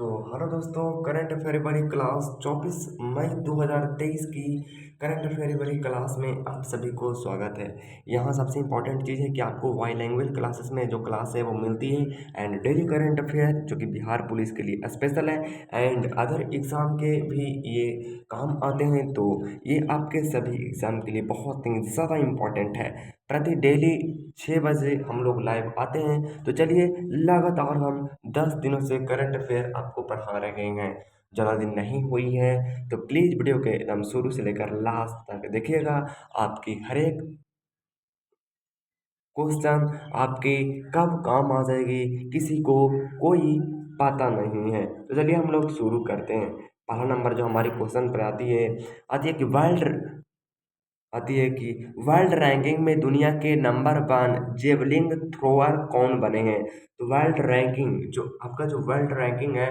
तो हेलो दोस्तों, current affair वाली क्लास 24 मई 2023 की करंट अफेयर वाली क्लास में आप सभी को स्वागत है। यहाँ सबसे इम्पोर्टेंट चीज़ है कि आपको वाई लैंग्वेज क्लासेस में जो क्लास है वो मिलती है एंड डेली करंट अफेयर जो कि बिहार पुलिस के लिए स्पेशल है एंड अदर एग्ज़ाम के भी ये काम आते हैं। तो ये आपके सभी एग्ज़ाम के लिए बहुत ही ज़्यादा इम्पोर्टेंट है। प्रति डेली 6 बजे हम लोग लाइव आते हैं। तो चलिए, लगातार हम 10 दिनों से करंट अफेयर आपको पढ़ा रहे हैं। ज़्यादा दिन नहीं हुई है तो प्लीज़ वीडियो के एकदम शुरू से लेकर लास्ट तक देखिएगा। आपकी हर एक क्वेश्चन आपके कब काम आ जाएगी किसी को कोई पता नहीं है। तो चलिए हम लोग शुरू करते हैं। पहला नंबर जो हमारी क्वेश्चन पर आती है कि वर्ल्ड रैंकिंग में दुनिया के नंबर 1 जेवलिंग थ्रोअर कौन बने हैं। तो वर्ल्ड रैंकिंग जो आपका जो वर्ल्ड रैंकिंग है,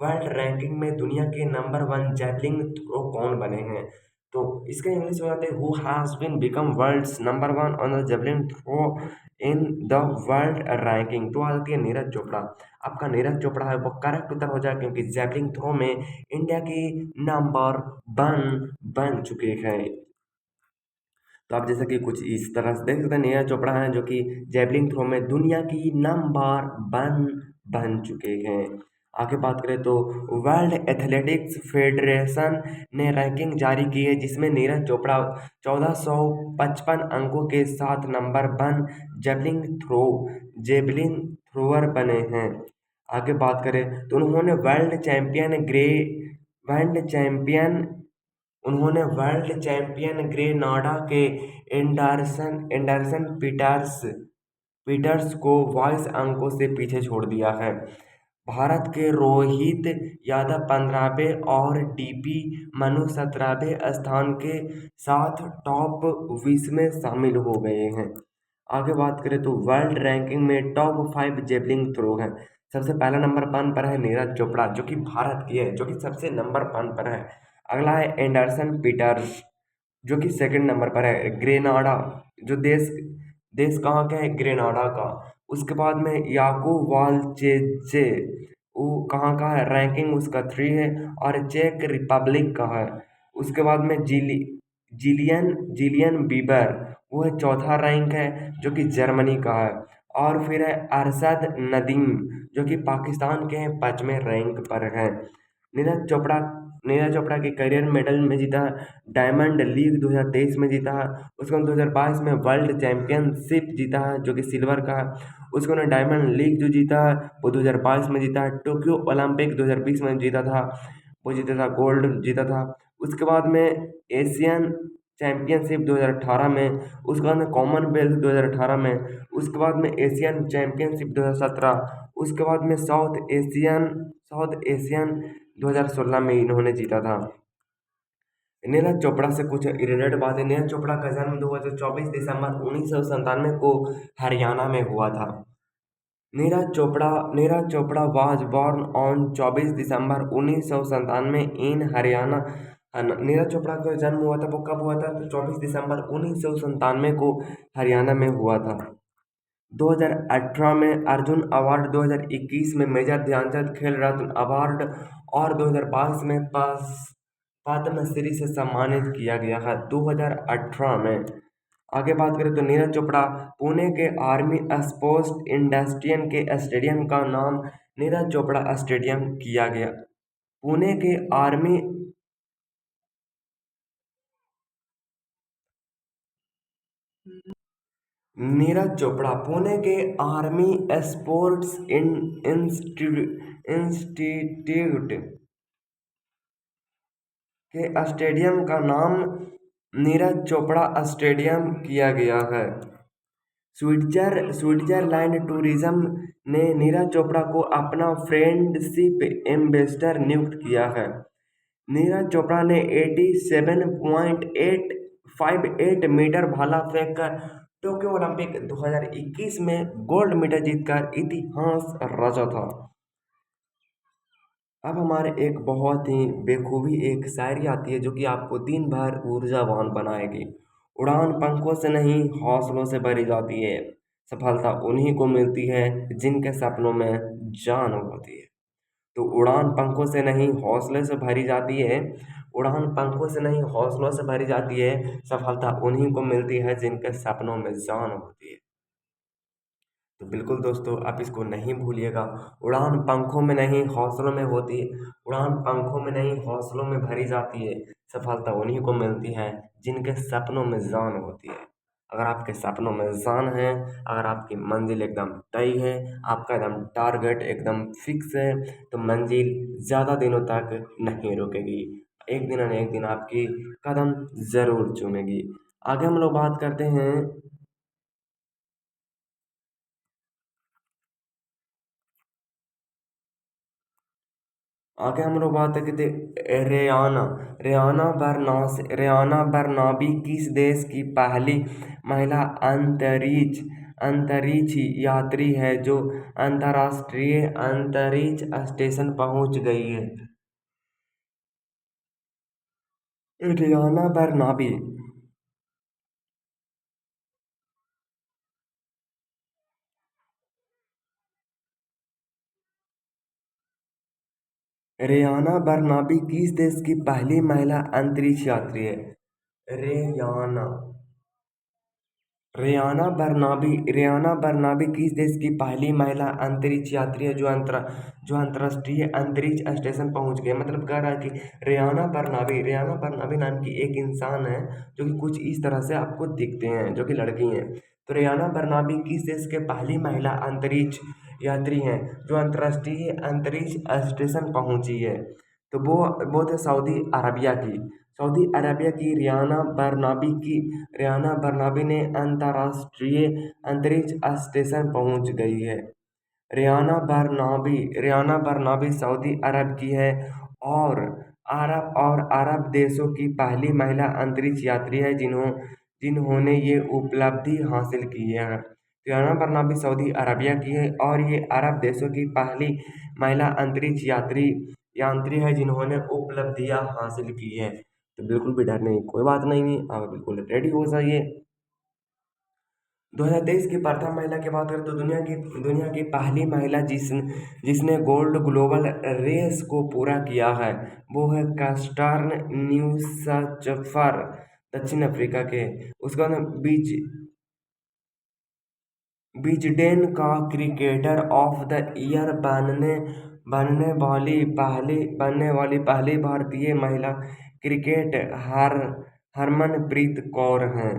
वर्ल्ड रैंकिंग में दुनिया के नंबर 1 जेवलिंग थ्रो कौन बने हैं। तो इसका इंग्लिश में आते हैं who has been become world's number 1 on the javelin throw in the world ranking. तो आ जाती है नीरज चोपड़ा। आपका नीरज चोपड़ा है वो करेक्ट उत्तर हो जाए, क्योंकि जेवलिंग थ्रो में इंडिया की नंबर 1 बन चुके हैं। तो आप जैसे कि कुछ इस तरह से देख सकते हैं, नीरज चोपड़ा हैं जो कि जेवलिन थ्रो में दुनिया की नंबर 1 बन चुके हैं। आगे बात करें तो वर्ल्ड एथलेटिक्स फेडरेशन ने रैंकिंग जारी की है जिसमें नीरज चोपड़ा 1455 अंकों के साथ number 1 javelin throw javelin thrower बने हैं। आगे बात करें तो वर्ल्ड चैंपियन उन्होंने वर्ल्ड चैंपियन ग्रेनाडा के एंडरसन पीटर्स को 22 अंकों से पीछे छोड़ दिया है। भारत के रोहित यादव 15वें और डीपी मनु 17वें स्थान के साथ टॉप 20 में शामिल हो गए हैं। आगे बात करें तो वर्ल्ड रैंकिंग में टॉप 5 जेवलिंग थ्रो है। सबसे पहला नंबर 1 पर है नीरज चोपड़ा जो कि भारत की है, जो कि सबसे नंबर 1 पर है। अगला है एंडरसन पीटर्स जो कि सेकंड नंबर पर है। ग्रेनाडा जो देश देश कहाँ का है, ग्रेनाडा का। उसके बाद में याकू वालचेचे, वो कहाँ का है, रैंकिंग उसका 3 है और चेक रिपब्लिक का है। उसके बाद में जिलियन जिलियन बीबर, वो है चौथा रैंक है जो कि जर्मनी का है। और फिर है अरशद नदीम जो कि पाकिस्तान के हैं, 5वें रैंक पर है। नीरज चोपड़ा नीरज चोपड़ा के करियर मेडल में जीता है, डायमंड लीग 2023 में जीता है। उसको 2022 में वर्ल्ड चैंपियनशिप जीता है जो कि सिल्वर का है। उसको ने डायमंड लीग जो जीता है वो 2022 में जीता है। टोक्यो ओलंपिक 2020 में जीता था, वो जीता था, गोल्ड जीता था। उसके बाद में एशियन चैंपियनशिप 2018 में, उसके बाद में कॉमनवेल्थ 2018 में, उसके बाद में एशियन चैंपियनशिप 2017, उसके बाद में साउथ एशियन 2016 में इन्होंने जीता था। नीरज चोपड़ा से कुछ रिलेटेड बातें। नीरज चोपड़ा का जन्म 24 दिसंबर 1997 को हरियाणा में हुआ था। Neeraj Chopra was born on 24 दिसंबर 1997 इन हरियाणा। नीरज चोपड़ा का जन्म हुआ था वो कब हुआ था, तो 24 दिसंबर 1997 को हरियाणा में हुआ था। 2018 में अर्जुन अवार्ड, 2021 में मेजर ध्यानचंद खेल रत्न अवार्ड और 2022 में पद्मश्री से सम्मानित किया गया है, 2018 में। आगे बात करें तो नीरज चोपड़ा पुणे के आर्मी स्पोर्ट्स इंडस्ट्रियन के स्टेडियम का नाम नीरज चोपड़ा स्टेडियम किया गया। पुणे के आर्मी नीरज चोपड़ा पुणे के आर्मी स्पोर्ट्स इंस्टीट्यूट के स्टेडियम का नाम नीरज चोपड़ा स्टेडियम किया गया है। स्विट्जरलैंड टूरिज्म ने नीरज चोपड़ा को अपना फ्रेंडशिप एम्बेसडर नियुक्त किया है। नीरज चोपड़ा ने 87.858 मीटर भाला फेंक कर टोक्यो ओलंपिक 2021 में गोल्ड मेडल जीतकर इतिहास रचा था। अब हमारे एक बहुत ही बेखूबी एक शायरी आती है जो कि आपको दिन भर ऊर्जावान बनाएगी। उड़ान पंखों से नहीं हौसलों से भरी जाती है, सफलता उन्हीं को मिलती है जिनके सपनों में जान होती है। तो उड़ान पंखों से नहीं हौसले से भरी जाती है। उड़ान पंखों से नहीं हौसलों से भरी जाती है। सफलता उन्हीं को मिलती है जिनके सपनों में जान होती है। तो बिल्कुल दोस्तों, आप इसको नहीं भूलिएगा। उड़ान पंखों में नहीं हौसलों में होती है। उड़ान पंखों में नहीं हौसलों में भरी जाती है। सफलता उन्हीं को मिलती है जिनके सपनों में जान होती है। अगर आपके सपनों में जान है, अगर आपकी मंजिल एकदम तय है, आपका एकदम टारगेट एकदम फिक्स है, तो मंजिल ज़्यादा दिनों तक नहीं रुकेगी। एक दिन न एक दिन आपकी कदम ज़रूर चूमेगी। आगे हम लोग बात करते हैं। आगे हम लोग बात करते रेयाना रेयाना बरनाबी किस देश की पहली महिला अंतरिक्ष यात्री है जो अंतर्राष्ट्रीय अंतरिक्ष स्टेशन पहुंच गई है? रेयाना बरनाबी। रेयाना बरनाबी किस देश की पहली महिला अंतरिक्ष यात्री है? रेयाना रेयाना बर्नाबी किस देश की पहली महिला अंतरिक्ष यात्री है जो अंतर्राष्ट्रीय अंतरिक्ष स्टेशन पहुंच गई? मतलब कह रहा है कि रेयाना बर्नाबी नाम की एक इंसान है जो कि कुछ इस तरह से आपको दिखते हैं, जो कि लड़की हैं। तो रेयाना बर्नाबी किस देश के पहली महिला अंतरिक्ष यात्री हैं जो अंतर्राष्ट्रीय अंतरिक्ष स्टेशन पहुंची है? तो वो थे सऊदी अरबिया की। सऊदी अरबिया की रियाना बर्नाबी ने अंतर्राष्ट्रीय अंतरिक्ष स्टेशन पहुंच गई है। रियाना बर्नाबी सऊदी अरब की है और अरब देशों की पहली महिला अंतरिक्ष यात्री है जिन्होंने ये उपलब्धि हासिल की है। रियाना बर्नाबी सऊदी अरबिया की है और ये अरब देशों की पहली महिला अंतरिक्ष यात्री है जिन्होंने उपलब्धियां हासिल की है। तो बिल्कुल भी डरने की कोई बात नहीं है, आप बिल्कुल रेडी हो जाइए। 2023 की प्रथम महिला की बात करें तो दुनिया की पहली महिला जिसने गोल्ड ग्लोबल रेस को पूरा किया है वो है कास्टर्न न्यूसचफर, दक्षिण अफ्रीका के। उसका नाम विजडेन का क्रिकेटर ऑफ द ईयर बनने वाली पहली भारतीय महिला क्रिकेट हरमनप्रीत कौर हैं।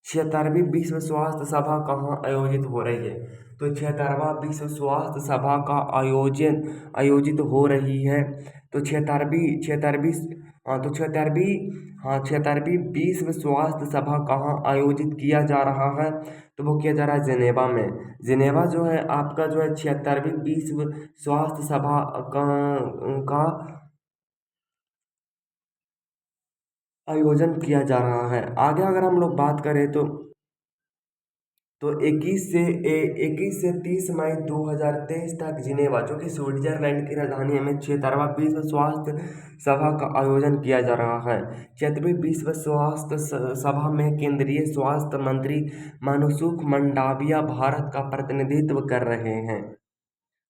76वीं विश्व स्वास्थ्य सभा कहाँ आयोजित हो रही है? तो 76वां विश्व स्वास्थ्य सभा का आयोजित हो रही है। तो 76वीं हाँ तो 76वीं विश्व स्वास्थ्य सभा कहाँ आयोजित किया जा रहा है? तो वो किया जा रहा है जिनेवा में। जिनेवा जो है आपका जो है 76वीं विश्व स्वास्थ्य सभा का आयोजन किया जा रहा है। आगे अगर हम लोग बात करें तो 21 से 30 मई 2023 तक जिनेवा जो कि स्विट्जरलैंड की राजधानी में 76वां विश्व स्वास्थ्य सभा का आयोजन किया जा रहा है। 76वीं विश्व स्वास्थ्य सभा में केंद्रीय स्वास्थ्य मंत्री मनसुख मंडाविया भारत का प्रतिनिधित्व कर रहे हैं।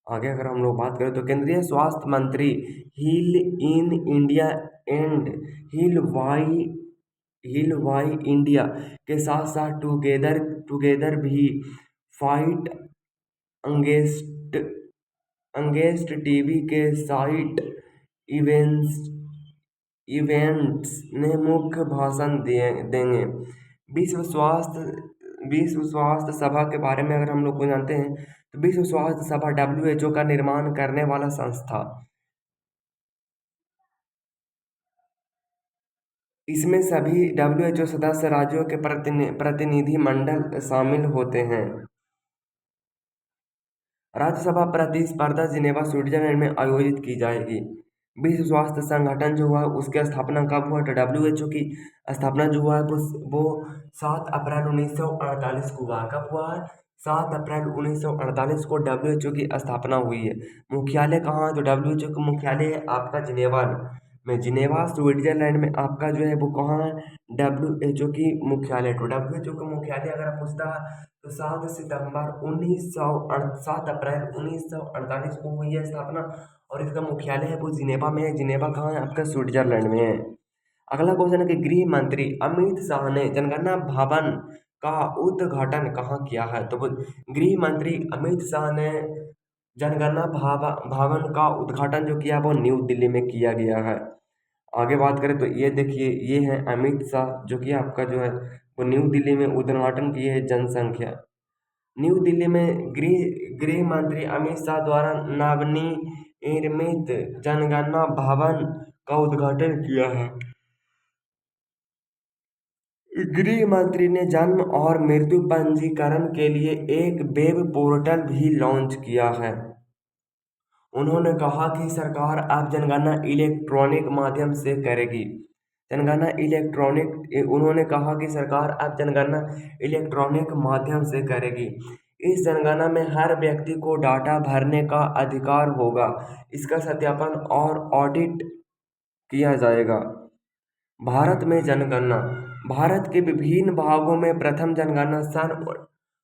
आगे अगर हम लोग बात करें तो केंद्रीय स्वास्थ्य मंत्री heal in India and heal by heal by India के साथ साथ टुगेदर भी फाइट अंगेस्ट अंगेस्ट टीवी के साइट इवेंट्स इवेंट्स में मुख्य भाषण देंगे। विश्व स्वास्थ्य सभा के बारे में अगर हम लोग को जानते हैं तो विश्व स्वास्थ्य सभा WHO का निर्माण करने वाला संस्था। इसमें सभी WHO सदस्य राज्यों के प्रतिनिधि मंडल शामिल होते हैं। राज्यसभा प्रतिस्पर्धा जिनेवा स्विट्जरलैंड में आयोजित की जाएगी। विश्व स्वास्थ्य संगठन जो हुआ उसकी स्थापना कब हुआ? तो WHO की स्थापना जो हुआ है वो 7 अप्रैल 1948 को हुआ। कब हुआ है? 7 अप्रैल 1948 को WHO की स्थापना हुई है। मुख्यालय कहाँ है? तो WHO का मुख्यालय है आपका जिनेवा में जिनेवा स्विट्जरलैंड में आपका जो है वो कहाँ है, WHO की मुख्यालय। तो WHO का मुख्यालय अगर आप पूछता है तो 7 अप्रैल 1948 को हुई है स्थापना, और इसका मुख्यालय है वो जिनेवा में है। जिनेवा कहाँ है आपका, स्विट्जरलैंड में है। अगला क्वेश्चन है कि गृह मंत्री अमित शाह ने जनगणना भवन का उद्घाटन कहाँ किया है। तो वो गृह मंत्री अमित शाह ने जनगणना भवन का उद्घाटन जो किया वो न्यू दिल्ली में किया गया है। आगे बात करें तो ये देखिए, ये है अमित शाह जो कि आपका जो है वो न्यू दिल्ली में उद्घाटन किए है जनसंख्या। न्यू दिल्ली में गृह मंत्री अमित शाह द्वारा नवनिर्मित जनगणना भवन का उद्घाटन किया है। गृह मंत्री ने जन्म और मृत्यु पंजीकरण के लिए एक वेब पोर्टल भी लॉन्च किया है। उन्होंने कहा कि सरकार अब जनगणना इलेक्ट्रॉनिक माध्यम से करेगी। जनगणना इलेक्ट्रॉनिक उन्होंने कहा कि सरकार अब जनगणना इलेक्ट्रॉनिक माध्यम से करेगी। इस जनगणना में हर व्यक्ति को डाटा भरने का अधिकार होगा। इसका सत्यापन और ऑडिट किया जाएगा। भारत में जनगणना, भारत के विभिन्न भागों में प्रथम जनगणना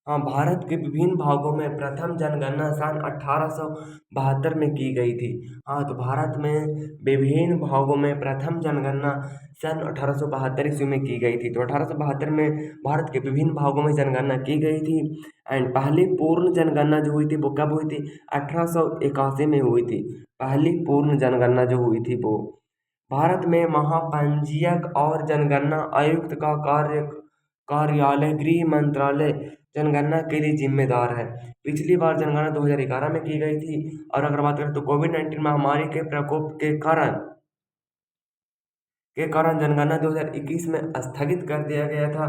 भारत के विभिन्न भागों में प्रथम जनगणना सन 1872 में की गई थी। तो भारत में विभिन्न भागों में प्रथम जनगणना सन 1872 ईस्वी में की गई थी। तो 1872 में भारत के विभिन्न भागों में जनगणना की गई थी। एंड पहली पूर्ण जनगणना जो हुई थी वो कब हुई थी, 1881 में हुई थी। पहली पूर्ण जनगणना जो हुई थी वो। भारत में महापंजीयक और जनगणना आयुक्त का कार्यालय गृह मंत्रालय जनगणना के लिए जिम्मेदार है। पिछली बार जनगणना 2011 में की गई थी। और अगर बात करें तो कोविड-19 महामारी के प्रकोप के कारण जनगणना 2021 में स्थगित कर दिया गया था।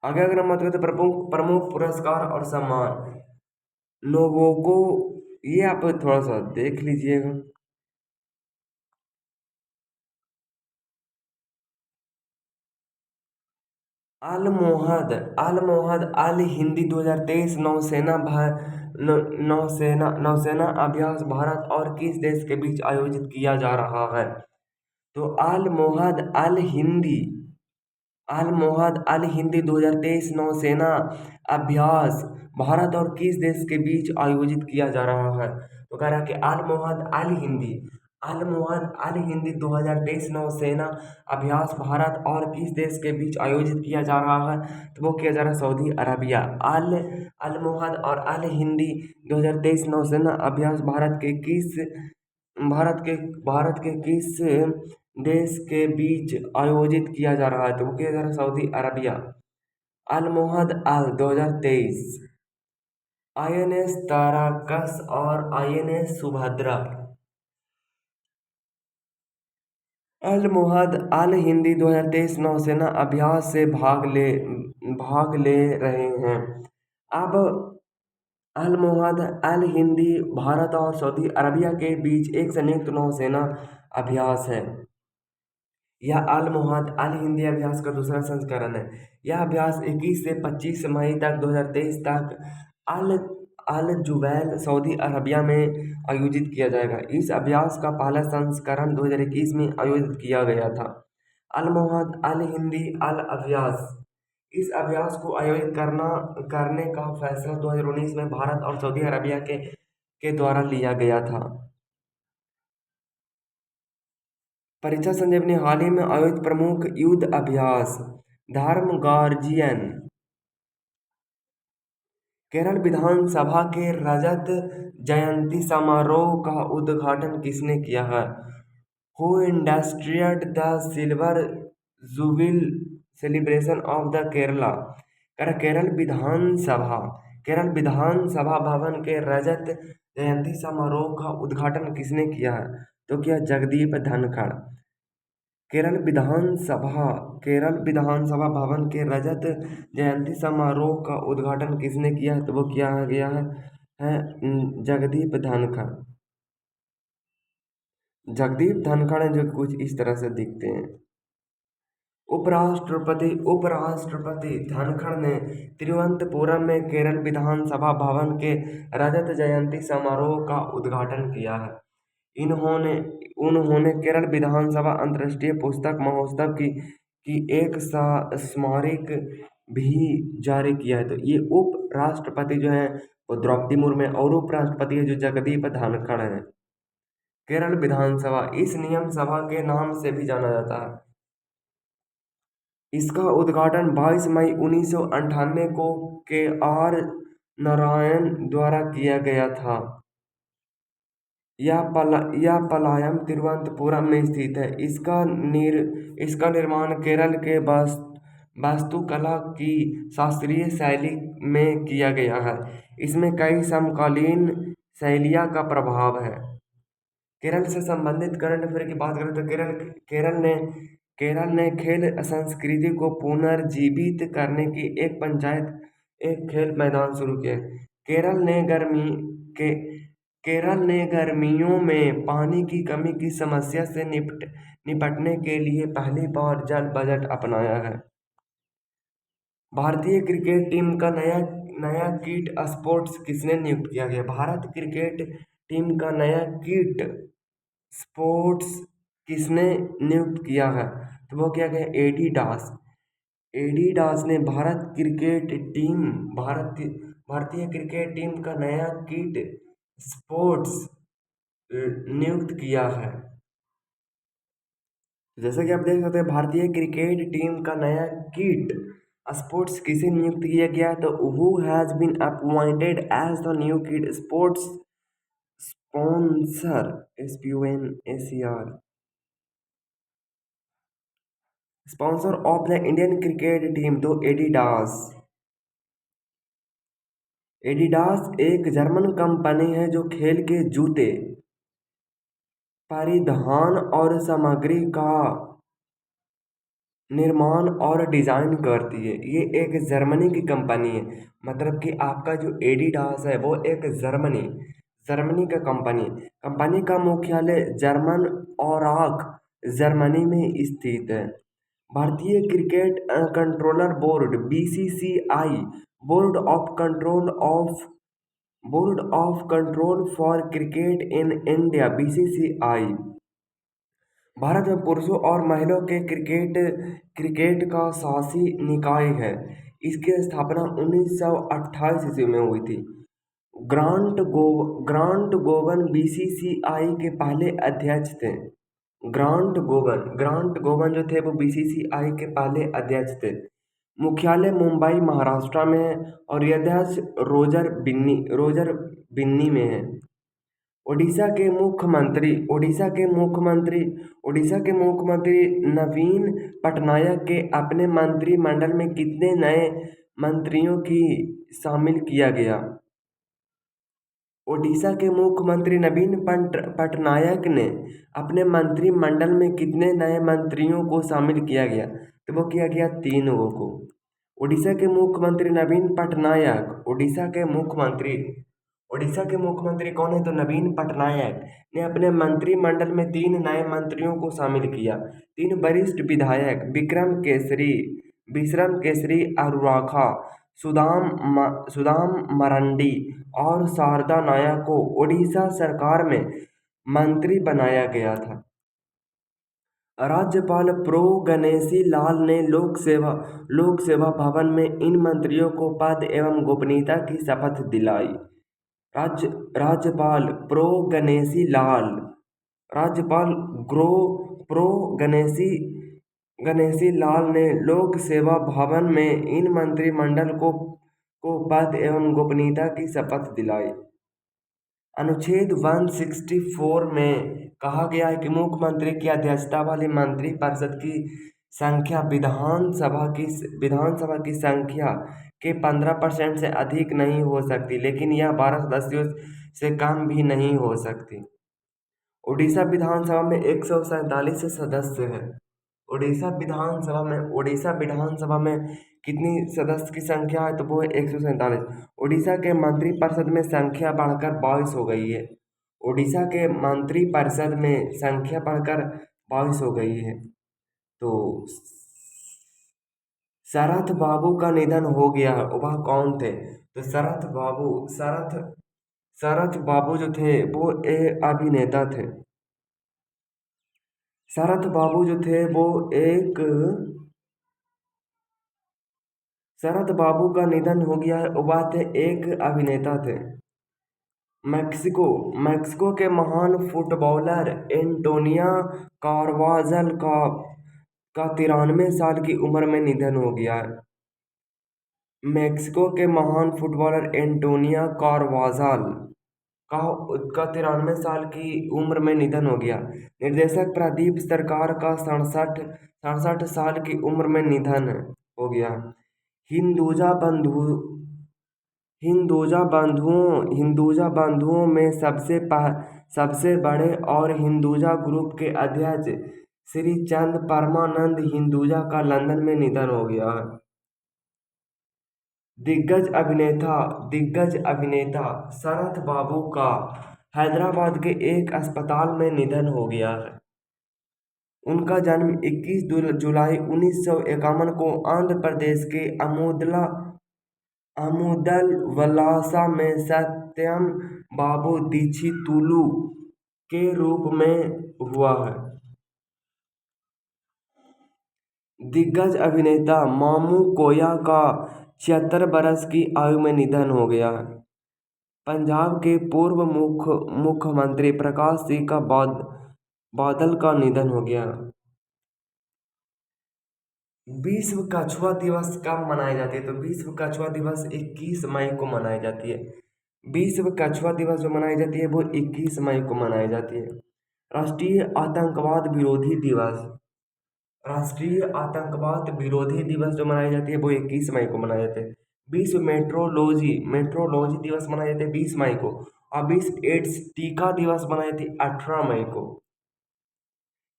आगे अगर हम बात करें तो प्रमुख पुरस्कार और सम्मान लोगों को, ये आप थोड़ा सा देख लीजिएगा। अल मोहद अल हिंदी 2023 नौसेना अभ्यास भारत और किस देश के बीच आयोजित किया जा रहा है। तो अल मोहद अल हिंदी 2023 नौसेना अभ्यास भारत और किस देश के बीच आयोजित किया जा रहा है। तो कह रहा है कि अल मोहद अल हिंदी 2023 नौसेना अभ्यास भारत और किस देश के बीच आयोजित किया जा रहा है। तो वो किया जा रहा है सऊदी अरबिया। अल मोहद और अल हिंदी 2023 नौसेना अभ्यास भारत के किस देश के बीच आयोजित किया जा रहा है। तो वो किया जा रहा है सऊदी अरबिया। अल मोहद अल 2023 INS ताराकस और INS सुभद्रा। अल मोहद अल हिंदी 2023 नौसेना अभ्यास से भाग ले रहे हैं। अब अल मोहद अल हिंदी भारत और सऊदी अरबिया के बीच एक संयुक्त नौसेना अभ्यास है। यह अल मोहद अल हिंदी अभ्यास का दूसरा संस्करण है। यह अभ्यास 21 से 25 मई तक 2023 तक अल अल जुबैल सऊदी अरबिया में आयोजित किया जाएगा। इस अभ्यास का पहला संस्करण 2021 में आयोजित किया गया था। अल मोहद अल हिंदी अल अभ्यास, इस अभ्यास को आयोजित करने का फैसला 2019 में भारत और सऊदी अरबिया के द्वारा लिया गया था। परीक्षा संजीवनी हाल ही में आयोजित प्रमुख युद्ध अभ्यास धर्म गार्जियन। केरल विधानसभा के रजत जयंती समारोह का उद्घाटन किसने किया है। Who inaugurated the silver jubilee celebration of the Kerala. Kerala विधानसभा भवन के रजत जयंती समारोह का उद्घाटन किसने किया है। तो किया जगदीप धनखड़। केरल विधानसभा भवन के रजत जयंती समारोह का उद्घाटन किसने किया है। तो वो किया गया है जगदीप धनखड़। जगदीप धनखड़ जो कुछ इस तरह से दिखते हैं। उपराष्ट्रपति धनखड़ ने तिरुवनंतपुरम में केरल विधानसभा भवन के रजत जयंती समारोह का उद्घाटन किया है। इन्होंने उन्होंने केरल विधानसभा अंतर्राष्ट्रीय पुस्तक महोत्सव की एक स्मारक भी जारी किया है। तो ये उप राष्ट्रपति जो है वो द्रौपदी मुर्मू और उपराष्ट्रपति है जो जगदीप धनखड़ है। केरल विधानसभा इस नियम सभा के नाम से भी जाना जाता है। इसका उद्घाटन 22 मई 1998 को के.आर. नारायण द्वारा किया गया था। यह पलायम तिरुवनंतपुरम में स्थित है। इसका निर्माण केरल के वास्तुकला की शास्त्रीय शैली में किया गया है। इसमें कई समकालीन शैलियों का प्रभाव है। केरल से संबंधित करंट अफेयर की बात करें तो केरल ने खेल संस्कृति को पुनर्जीवित करने की एक खेल मैदान शुरू किया। केरल ने गर्मियों में पानी की कमी की समस्या से निपटने के लिए पहली बार जल बजट अपनाया है। भारतीय क्रिकेट टीम का नया किट स्पोर्ट्स किसने नियुक्त किया गया? भारत क्रिकेट टीम का नया किट स्पोर्ट्स किसने नियुक्त किया है? तो वो क्या गया? एडिडास ने भारतीय क्रिकेट टीम का नया किट स्पोर्ट्स नियुक्त किया है। जैसा कि आप देख सकते हैं भारतीय क्रिकेट टीम का नया किट स्पोर्ट्स किसे नियुक्त किया गया? तो who has been appointed as the new kit sports sponsor sponsor of the Indian cricket team. तो एडिडास एक जर्मन कंपनी है जो खेल के जूते, परिधान और सामग्री का निर्माण और डिजाइन करती है। ये एक जर्मनी की कंपनी है। मतलब कि आपका जो एडिडास है वो एक जर्मनी का कंपनी का मुख्यालय जर्मन औराक जर्मनी में स्थित है। भारतीय cricket controller board BCCI board of control for cricket in India BCCI Bharat में पुरुषों और महिलाओं के क्रिकेट का शासी निकाय है। इसकी स्थापना 1928 ईस्वी में हुई थी। ग्रांट गोवन बीसीसीआई के पहले अध्यक्ष थे। ग्रांट गोवन जो थे वो बीसीसीआई के पहले अध्यक्ष थे। मुख्यालय मुंबई महाराष्ट्र में है और यह अध्यक्ष रोजर बिन्नी में है। ओडिशा के मुख्यमंत्री नवीन पटनायक के अपने मंत्रिमंडल में कितने नए मंत्रियों की शामिल किया गया? ओडिशा के मुख्यमंत्री नवीन पटनायक ने अपने मंत्रिमंडल में कितने नए मंत्रियों को शामिल किया गया? तो वो किया गया 3 लोगों को। ओडिशा के मुख्यमंत्री नवीन पटनायक ओडिशा के मुख्यमंत्री कौन है? तो नवीन पटनायक ने अपने मंत्रिमंडल में 3 नए मंत्रियों को शामिल किया। 3 वरिष्ठ विधायक विक्रम केसरी अरुआखा, सुदाम मरांडी और शारदा नायक को ओडिशा सरकार में मंत्री बनाया गया था। राज्यपाल प्रो गणेशी लाल ने लोक सेवा भवन में इन मंत्रियों को पद एवं गोपनीयता की शपथ दिलाई। राज्यपाल प्रो गणेशी लाल ने लोक सेवा भवन में इन मंत्रिमंडल को पद एवं गोपनीयता की शपथ दिलाई। अनुच्छेद 164 में कहा गया है कि मुख्यमंत्री की अध्यक्षता वाली मंत्रिपरिषद की संख्या विधानसभा की संख्या के 15% से अधिक नहीं हो सकती, लेकिन यह 12 सदस्यों से कम भी नहीं हो सकती। ओडिशा विधानसभा में 147 सदस्य हैं। ओडिशा विधानसभा में कितनी सदस्य की संख्या है? तो वो है 147। ओडिशा के मंत्रिपरिषद में संख्या बढ़कर 22 हो गई है। ओडिशा के मंत्रिपरिषद में संख्या बढ़कर 22 हो गई है। तो शरत बाबू का निधन हो गया है, वह कौन थे? तो शरत बाबू जो थे वो अभिनेता थे। शरत बाबू जो थे वो एक शरत बाबू का निधन हो गया है, वह थे एक अभिनेता थे। मैक्सिको मैक्सिको के महान फुटबॉलर एंटोनिया कार्वाजल का 93 साल की उम्र में निधन हो गया है। मैक्सिको के महान फुटबॉलर एंटोनिया कार्वाजाल का उसका 93 साल की उम्र में निधन हो गया। निर्देशक प्रदीप सरकार का 67 साल की उम्र में निधन हो गया। हिंदुजा बंधु हिंदुजा बंधुओं में सबसे बड़े और हिंदुजा ग्रुप के अध्यक्ष श्री चंद परमानंद हिंदुजा का लंदन में निधन हो गया है। दिग्गज अभिनेता शरत बाबू का हैदराबाद के एक अस्पताल में निधन हो गया है। उनका जन्म 21 जुलाई 1951 को आंध्र प्रदेश के अमुदल वलासा में सत्यम बाबू दीक्षितुलु के रूप में हुआ है। दिग्गज अभिनेता मामू कोया का 76 बरस की आयु में निधन हो गया है। पंजाब के पूर्व मुख्यमंत्री प्रकाश सिंह का बादल का निधन हो गया। विश्व कछुआ दिवस कब मनाई जाती है? तो विश्व कछुआ दिवस 21 मई को मनाई जाती है। विश्व कछुआ दिवस जो मनाई जाती है वो 21 मई को मनाई जाती है। राष्ट्रीय आतंकवाद विरोधी दिवस राष्ट्रीय आतंकवाद विरोधी दिवस जो मनाई जाती है वो 21 मई को मनाए जाते हैं। विश्व मेट्रोलॉजी दिवस मनाए जाते हैं 20 मई को। और विश्व एड्स टीका दिवस मनाई जाती है 18 मई को।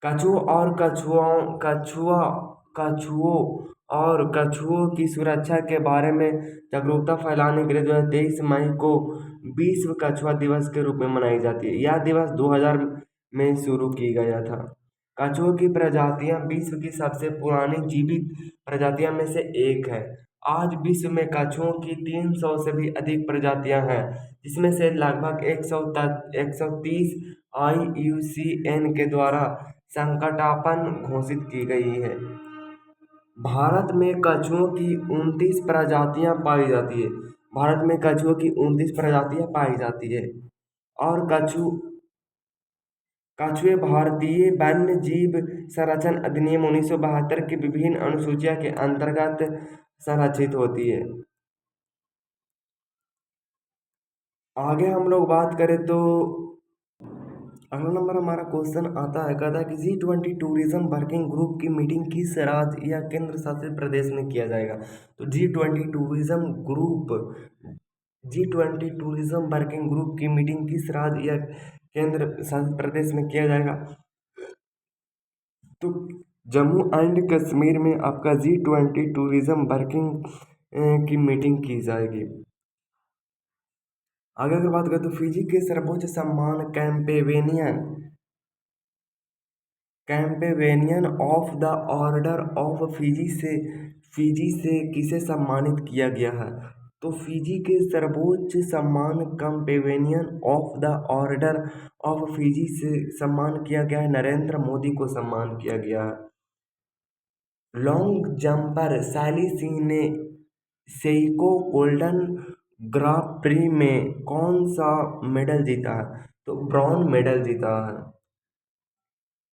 कछुओं और कछुओं की सुरक्षा के बारे में जागरूकता फैलाने के लिए जो है 23 मई को विश्व कछुआ दिवस के रूप में मनाई जाती है। यह दिवस 2000 में शुरू की गया था। कछुओं की प्रजातियां विश्व की सबसे पुरानी जीवित प्रजातियां में से एक है। आज विश्व में कछुओं की 300 से भी अधिक प्रजातियां हैं, जिसमें से लगभग 130 IUCN के द्वारा संकटापन्न घोषित की गई है। भारत में कछुओं की 29 प्रजातियां पाई जाती है। भारत में कछुओं की 29 प्रजातियां पाई जाती है। और कछुए भारतीय वन्य जीव संरक्षण अधिनियम 1972 की विभिन्न अनुसूचियों के अंतर्गत संरक्षित होती है। आगे हम लोग बात करें तो अगला नंबर हमारा क्वेश्चन आता है, कहता है कि G20 टूरिज्म वर्किंग ग्रुप की मीटिंग किस राज्य या केंद्र शासित प्रदेश में किया जाएगा? तो G20 टूरिज्म वर्किंग ग्रुप की मीटिंग किस राज्य या केंद्र शासित प्रदेश में किया जाएगा? तो जम्मू एंड कश्मीर में आपका G20 टूरिज्म वर्किंग की मीटिंग की जाएगी। आगे अगर बात करें तो फिजी के सर्वोच्च सम्मान companion of the order of Fiji से किसे सम्मानित किया गया है? तो फिजी के सर्वोच्च सम्मान companion of the order of Fiji से सम्मान किया गया है। नरेंद्र मोदी को सम्मान किया गया है। लॉन्ग जंपर शैली सिंह ने सेइको गोल्डन ग्रां प्री में कौन सा मेडल जीता है? तो ब्रॉन्ज मेडल जीता है।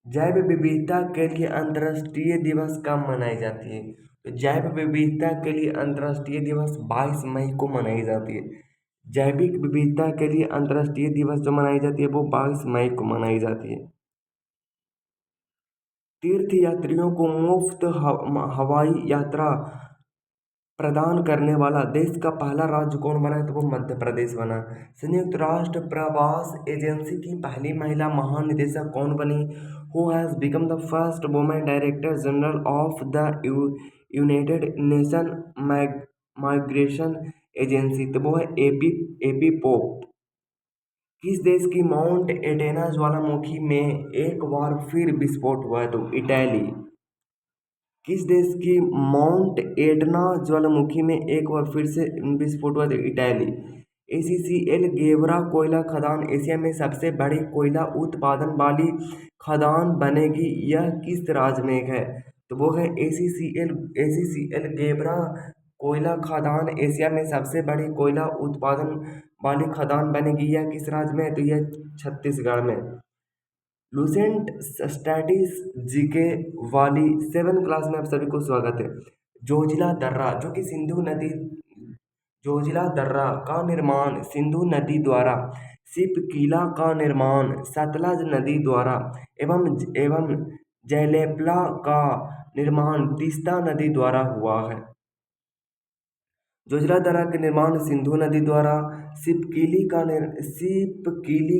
जैव विविधता के लिए अंतर्राष्ट्रीय दिवस कब मनाई जाती है? तो जैव विविधता के लिए अंतर्राष्ट्रीय दिवस 22 मई को मनाई जाती है। जैविक विविधता के लिए अंतर्राष्ट्रीय दिवस जो मनाई जाती है वो 22 मई को मनाई जाती है। तीर्थ यात्रियों को मुफ्त हवाई यात्रा प्रदान करने वाला देश का पहला राज्य कौन बना है? तो वो मध्य प्रदेश बना। संयुक्त राष्ट्र प्रवास एजेंसी की पहली महिला महानिदेशक कौन बनी? Who has become the first women director general of the United nation migration agency? तो वो है एपी पोप। किस देश की माउंट एटेना ज्वालामुखी में एक बार फिर विस्फोट हुआ है? तो इटली। किस देश की माउंट एटना ज्वालामुखी में एक बार फिर से विस्फोट हुआ? इटली। ACCL गेवरा कोयला खदान एशिया में सबसे बड़ी कोयला उत्पादन वाली खदान बनेगी, यह किस राज्य में है? तो वो है ACCL गेवरा कोयला खदान एशिया में सबसे बड़ी कोयला उत्पादन वाली खदान बनेगी, यह किस राज्य में है? तो यह छत्तीसगढ़ में। लूसेंट स्टडीज जीके वाली 7 क्लास में आप सभी को स्वागत है। जोजिला दर्रा जो कि सिंधु नदी जोजिला दर्रा का निर्माण सिंधु नदी द्वारा, शिपकिला का निर्माण सतलज नदी द्वारा एवं जयलेपला का निर्माण तीस्ता नदी द्वारा हुआ है। जोजिला दर्रा के निर्माण सिंधु नदी द्वारा, शिपकिली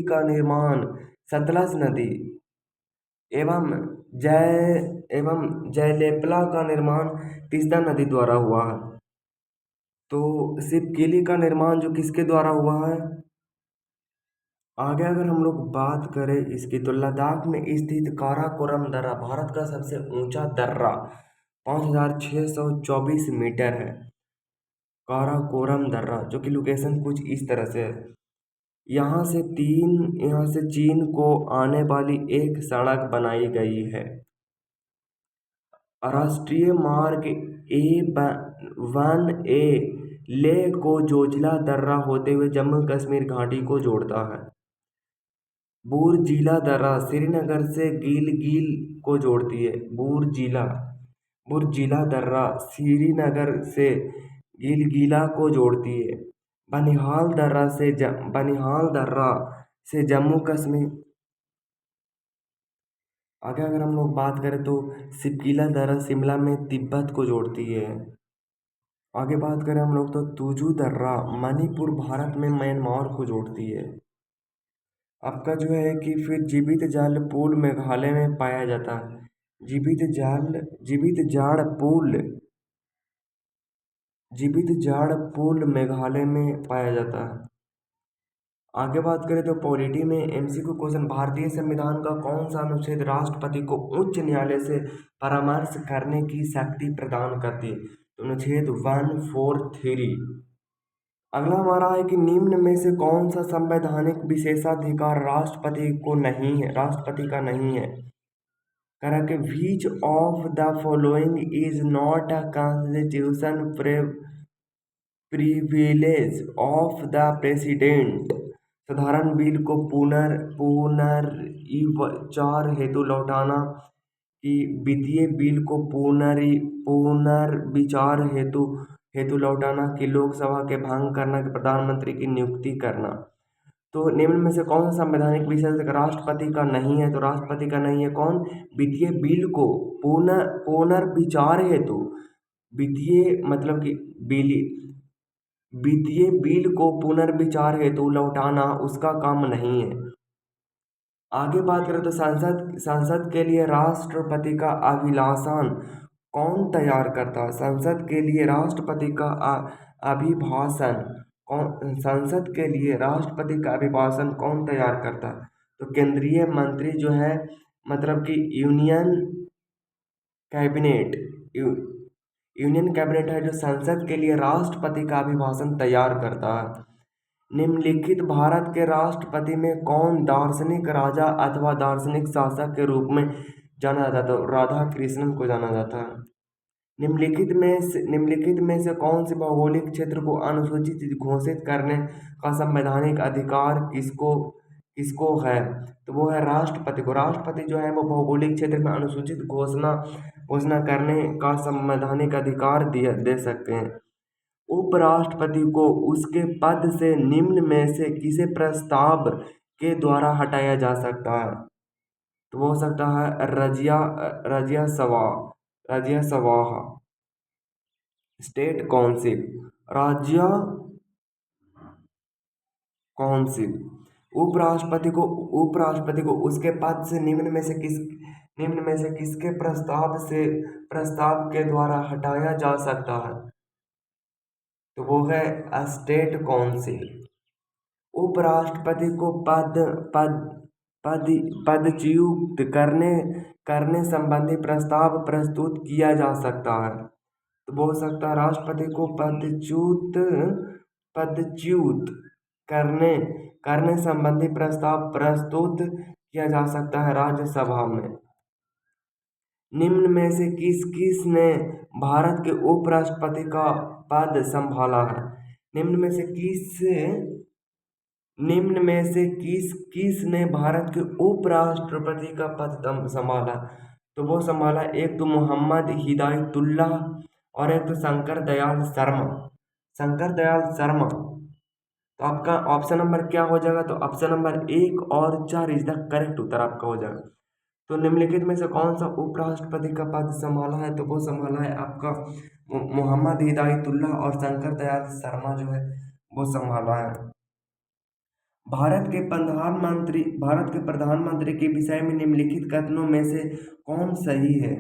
का निर्माण सतलज नदी एवं जयलेपला का निर्माण तीस्ता नदी द्वारा हुआ है। तो शिपकिली का निर्माण जो किसके द्वारा हुआ है? आगे अगर हम लोग बात करें इसकी, तो लद्दाख में स्थित काराकोरम दर्रा भारत का सबसे ऊंचा दर्रा 5624 मीटर है। काराकोरम दर्रा जो कि लोकेशन कुछ इस तरह से है। यहाँ से चीन को आने वाली एक सड़क बनाई गई है। राष्ट्रीय मार्ग A1A लेह को जोजिला दर्रा होते हुए जम्मू कश्मीर घाटी को जोड़ता है। बुर्जिला दर्रा श्रीनगर से गिलगिल को जोड़ती है। बुर्जिला दर्रा श्रीनगर से गिलगिला को जोड़ती है। बनिहाल दर्रा से जम्मू कश्मीर। आगे अगर हम लोग बात करें तो शिपकिला दर्रा शिमला में तिब्बत को जोड़ती है। आगे बात करें हम लोग तो तुजू दर्रा मणिपुर भारत में म्यांमार को जोड़ती है। आपका जो है कि फिर जीवित जल पूल मेघालय में पाया जाता है। जीवित जाड़ पूल मेघालय में पाया जाता है। आगे बात करें तो पॉलिटी में MCQ क्वेश्चन, भारतीय संविधान का कौन सा अनुच्छेद राष्ट्रपति को उच्च न्यायालय से परामर्श करने की शक्ति प्रदान करती है? तो अनुच्छेद 143। अगला हमारा है कि निम्न में से कौन सा संवैधानिक विशेषाधिकार राष्ट्रपति का नहीं है? कह रहा कि which of the following is not a constitution privilege of the president? साधारण बिल को पुनर्विचार हेतु लौटाना, कि वित्तीय बिल को पुनर्विचार हेतु लौटाना, कि लोकसभा के भंग करना, कि प्रधानमंत्री की नियुक्ति करना? तो निम्न में से कौन सा संवैधानिक विशेषाधिकार राष्ट्रपति का नहीं है? तो राष्ट्रपति का नहीं है कौन? वित्तीय बिल को पुनर्विचार हेतु, वित्तीय मतलब कि वित्तीय बिल को पुनर्विचार हेतु लौटाना उसका काम नहीं है। आगे बात करें तो संसद के लिए राष्ट्रपति का अभिभाषण कौन तैयार करता है? संसद के लिए राष्ट्रपति का अभिभाषण कौन तैयार करता है? तो केंद्रीय मंत्री जो है, मतलब कि यूनियन कैबिनेट है जो संसद के लिए राष्ट्रपति का अभिभाषण तैयार करता है। निम्नलिखित भारत के राष्ट्रपति में कौन दार्शनिक राजा अथवा दार्शनिक शासक के रूप में जाना जाता है? राधा कृष्णन को जाना जाता है। निम्नलिखित में से कौन से भौगोलिक क्षेत्र को अनुसूचित घोषित करने का संवैधानिक अधिकार किसको है? तो वो है राष्ट्रपति को। राष्ट्रपति जो है वो भौगोलिक क्षेत्र में अनुसूचित घोषणा करने का संवैधानिक अधिकार दे सकते हैं। उपराष्ट्रपति को उसके पद से निम्न में से किसे प्रस्ताव के द्वारा हटाया जा सकता है? तो वो हो सकता है राज्यसभा स्टेट काउंसिल, राज्य काउंसिल। उपराष्ट्रपति को उसके पद से निम्न में से किसके प्रस्ताव के द्वारा हटाया जा सकता है? तो वो है स्टेट काउंसिल। उपराष्ट्रपति को पदच्युत करने संबंधी प्रस्ताव प्रस्तुत किया जा सकता है। तो वो हो सकता है राष्ट्रपति को पदच्युत करने करने संबंधी प्रस्ताव प्रस्तुत किया जा सकता है राज्यसभा में। निम्न में से किस किस ने भारत के उपराष्ट्रपति का पद संभाला है? निम्न में से किस किस ने भारत के उपराष्ट्रपति का पद संभाला? तो वो संभाला, एक तो मोहम्मद हिदायतुल्लाह और एक तो शंकर दयाल शर्मा। शंकर दयाल शर्मा। तो आपका ऑप्शन नंबर क्या हो जाएगा? तो ऑप्शन नंबर 1 और 4 इज द करेक्ट उत्तर आपका हो जाएगा। तो निम्नलिखित में से कौन सा उपराष्ट्रपति का पद संभाला है? तो वो संभाला है आपका मोहम्मद हिदायतुल्लाह और शंकर दयाल शर्मा जो है वो संभाला है। भारत के प्रधानमंत्री के विषय में निम्नलिखित कथनों में से कौन सही है?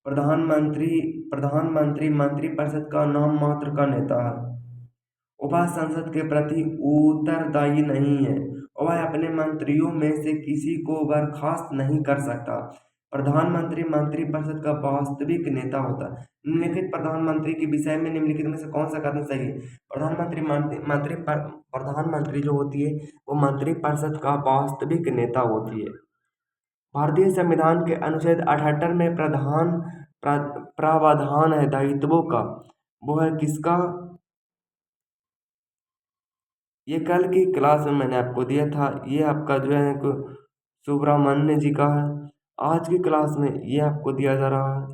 प्रधानमंत्री मंत्रिपरिषद का नाम मात्र का नेता है। वह संसद के प्रति उत्तरदायी नहीं है। वह अपने मंत्रियों में से किसी को बर्खास्त नहीं कर सकता। प्रधानमंत्री मंत्रिपरिषद का वास्तविक नेता होता है। निम्नलिखित प्रधानमंत्री के विषय में निम्नलिखित में से कौन सा कथन सही है? प्रधानमंत्री जो होती है वो मंत्रिपरिषद का वास्तविक नेता होती है। भारतीय संविधान के अनुच्छेद 78 में प्रावधान है दायित्वों का, वो है किसका? ये कल की क्लास में मैंने आपको दिया था, ये आपका जो है सुब्रमण्य जी का है। आज की क्लास में ये आपको दिया जा रहा है।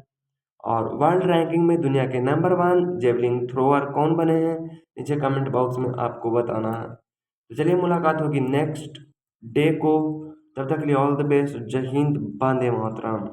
और वर्ल्ड रैंकिंग में दुनिया के नंबर 1 जेवलिन थ्रोअर कौन बने हैं? नीचे कमेंट बॉक्स में आपको बताना है। तो चलिए मुलाकात होगी नेक्स्ट डे को। तब तक के लिए ऑल द बेस्ट। जय हिंद, वंदे मातरम।